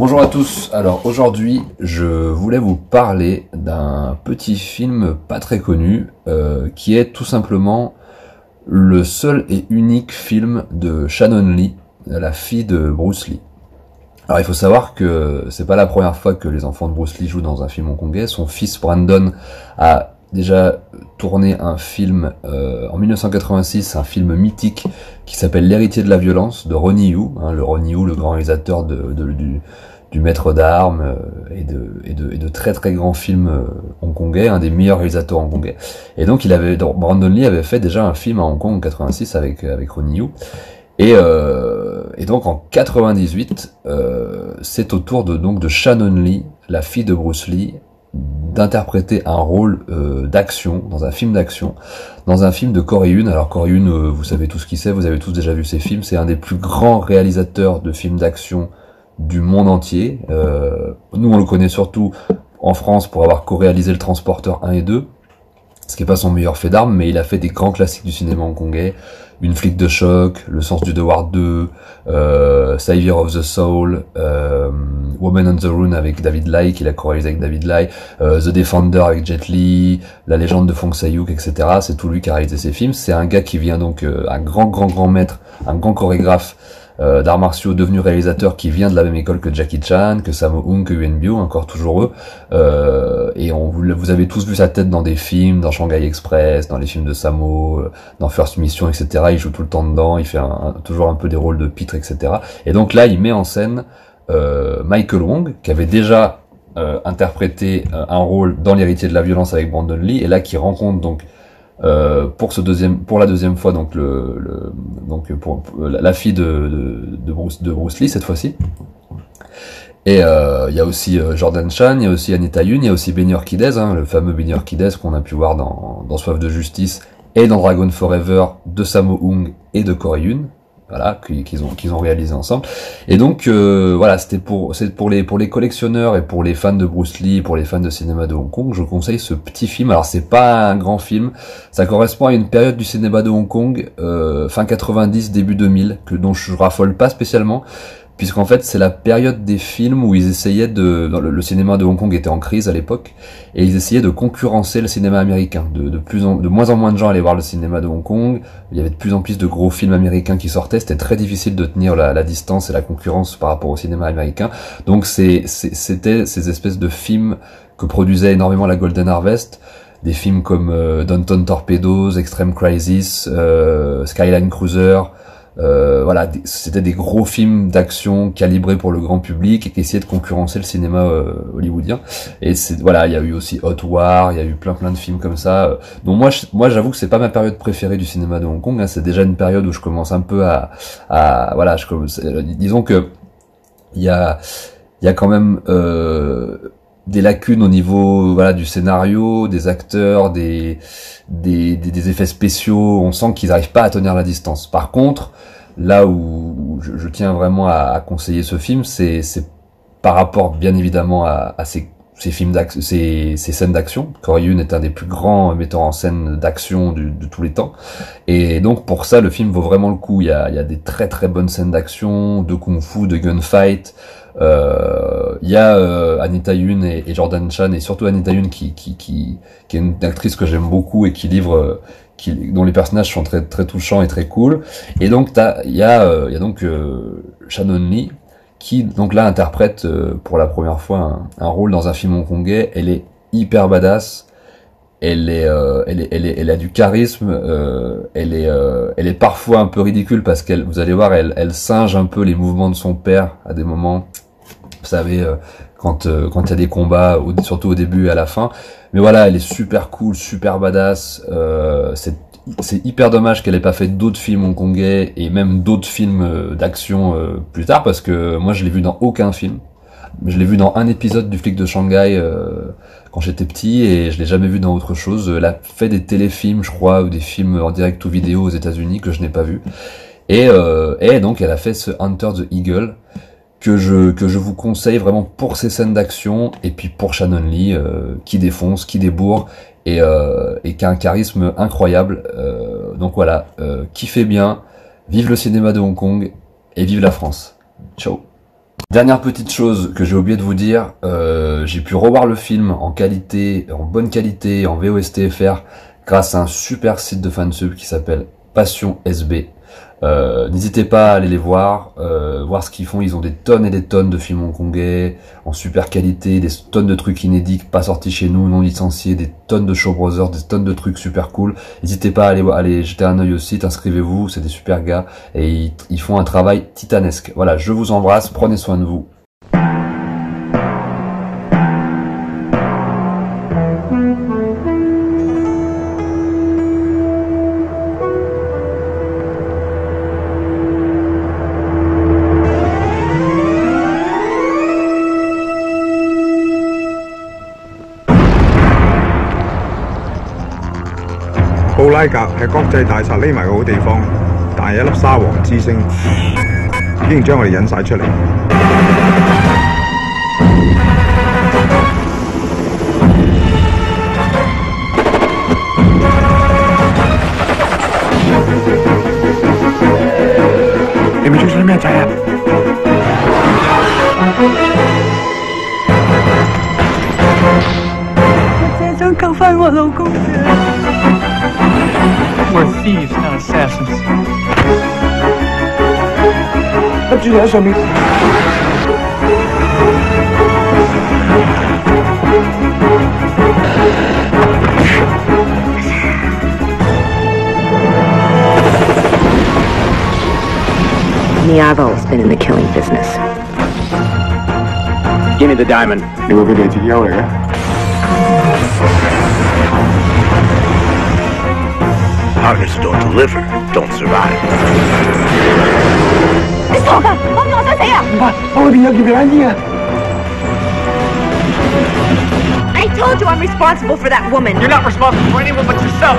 Bonjour à tous, alors aujourd'hui je voulais vous parler d'un petit film pas très connu qui est tout simplement le seul et unique film de Shannon Lee, la fille de Bruce Lee. Alors il faut savoir que c'est pas la première fois que les enfants de Bruce Lee jouent dans un film hongkongais. Son fils Brandon a déjà tourné un film en 1986, un film mythique qui s'appelle L'héritier de la violence de Ronnie Yu, le Ronnie Yu, le grand réalisateur du Maître d'armes et de très très grands films hongkongais, un des meilleurs réalisateurs hongkongais. Et donc Brandon Lee avait fait déjà un film à Hong Kong en 86 avec Ronnie Yu. Et donc en 98, c'est au tour de Shannon Lee, la fille de Bruce Lee, d'interpréter un rôle d'action, dans un film d'action, dans un film de Corey Yuen. Alors Corey Yuen, vous savez tous qui c'est, vous avez tous déjà vu ses films, c'est un des plus grands réalisateurs de films d'action du monde entier. Nous on le connaît surtout en France pour avoir co-réalisé Le Transporteur 1 et 2, ce qui est pas son meilleur fait d'armes, mais il a fait des grands classiques du cinéma hongkongais, Une flic de choc, Le sens du devoir 2, Savior of the Soul, Woman on the Run avec David Lai, qu'il a co-réalisé avec David Lai, The Defender avec Jet Li, La légende de Fong Sai-yuk, etc. C'est tout lui qui a réalisé ces films. C'est un gars qui vient donc, un grand maître, un grand chorégraphe d'arts martiaux, devenu réalisateur, qui vient de la même école que Jackie Chan, que Sammo Hung, que Yuen Biao, encore toujours eux. Et vous avez tous vu sa tête dans des films, dans Shanghai Express, dans les films de Sammo, dans First Mission, etc. Il joue tout le temps dedans, il fait toujours un peu des rôles de pitre, etc. Et donc là, il met en scène Michael Wong, qui avait déjà interprété un rôle dans L'héritier de la violence avec Brandon Lee, et là qui rencontre donc pour la deuxième fois donc pour la fille de Bruce Lee cette fois-ci. Et il y a aussi Jordan Chan, il y a aussi Anita Yuen, il y a aussi Benny Urquidez, le fameux Benny Urquidez qu'on a pu voir dans Soif de justice et dans Dragon Forever de Sammo Hung et de Corey Yuen. Voilà, qu'ils ont réalisé ensemble. Et donc voilà, c'est pour les collectionneurs et pour les fans de Bruce Lee, pour les fans de cinéma de Hong Kong, je vous conseille ce petit film. Alors c'est pas un grand film, ça correspond à une période du cinéma de Hong Kong, fin 90, début 2000, dont je raffole pas spécialement, puisqu'en fait c'est la période des films où ils essayaient le cinéma de Hong Kong était en crise à l'époque, et ils essayaient de concurrencer le cinéma américain. De moins en moins de gens allaient voir le cinéma de Hong Kong, il y avait de plus en plus de gros films américains qui sortaient, c'était très difficile de tenir la distance et la concurrence par rapport au cinéma américain. Donc c'était ces espèces de films que produisait énormément la Golden Harvest, des films comme Downton Torpedoes, Extreme Crisis, Skyline Cruiser. Voilà, c'était des gros films d'action calibrés pour le grand public et qui essayaient de concurrencer le cinéma hollywoodien. Et voilà, il y a eu aussi Hot War, il y a eu plein de films comme ça. Donc moi j'avoue que c'est pas ma période préférée du cinéma de Hong Kong, c'est déjà une période où je commence un peu voilà, disons que il y a quand même des lacunes au niveau du scénario, des acteurs, des effets spéciaux. On sent qu'ils n'arrivent pas à tenir la distance. Par contre, là où je tiens vraiment à conseiller ce film, c'est par rapport bien évidemment à ces films ces scènes d'action. Corey Yuen est un des plus grands metteurs en scène d'action de tous les temps, et donc pour ça le film vaut vraiment le coup. Il y a des très très bonnes scènes d'action, de kung-fu, de gunfight. Il y a Anita Yuen et Jordan Chan, et surtout Anita Yuen qui est une actrice que j'aime beaucoup et dont les personnages sont très très touchants et très cool. Et donc il y a donc Shannon Lee qui donc là interprète pour la première fois un rôle dans un film hongkongais. Elle est hyper badass. Elle a du charisme. Elle est parfois un peu ridicule parce vous allez voir, elle singe un peu les mouvements de son père à des moments. Vous savez, quand il y a des combats, surtout au début et à la fin. Mais voilà, elle est super cool, super badass. C'est hyper dommage qu'elle ait pas fait d'autres films hongkongais et même d'autres films d'action plus tard, parce que moi je l'ai vue dans aucun film. Je l'ai vue dans un épisode du Flic de Shanghai quand j'étais petit, et je l'ai jamais vue dans autre chose. Elle a fait des téléfilms, je crois, ou des films en direct ou vidéo aux États-Unis que je n'ai pas vu. Et donc elle a fait ce Hunter the Eagle que je vous conseille vraiment pour ses scènes d'action, et puis pour Shannon Lee qui défonce, qui débourre, et qui a un charisme incroyable. Donc voilà, kiffez bien, vive le cinéma de Hong Kong et vive la France. Ciao. Dernière petite chose que j'ai oublié de vous dire, j'ai pu revoir le film en qualité, en bonne qualité, en VOSTFR, grâce à un super site de fansub qui s'appelle Passion SB. N'hésitez pas à aller les voir ce qu'ils font. Ils ont des tonnes et des tonnes de films hongkongais en super qualité, des tonnes de trucs inédits pas sortis chez nous, non licenciés, des tonnes de Show Brothers, des tonnes de trucs super cool. N'hésitez pas à aller jeter un œil au site, inscrivez-vous, c'est des super gars et ils font un travail titanesque. Voilà, je vous embrasse, prenez soin de vous.布拉格係國際大賊匿埋嘅好地方，但係一粒沙皇之星竟然將我哋引晒出嚟。你咪追咗啲咩仔啊？我只係想救翻我老公啫。We're thieves, not assassins. 粒珠就喺上面。Niavo's been in the killing business. Give me the diamond. 你會佢哋自己嚟嘅。Partners who don't deliver don't survive. 你傻㗎！我想死啊！唔怕，我裏邊有件避彈衣啊！ I told you I'm responsible for that woman. You're not responsible for anyone but yourself.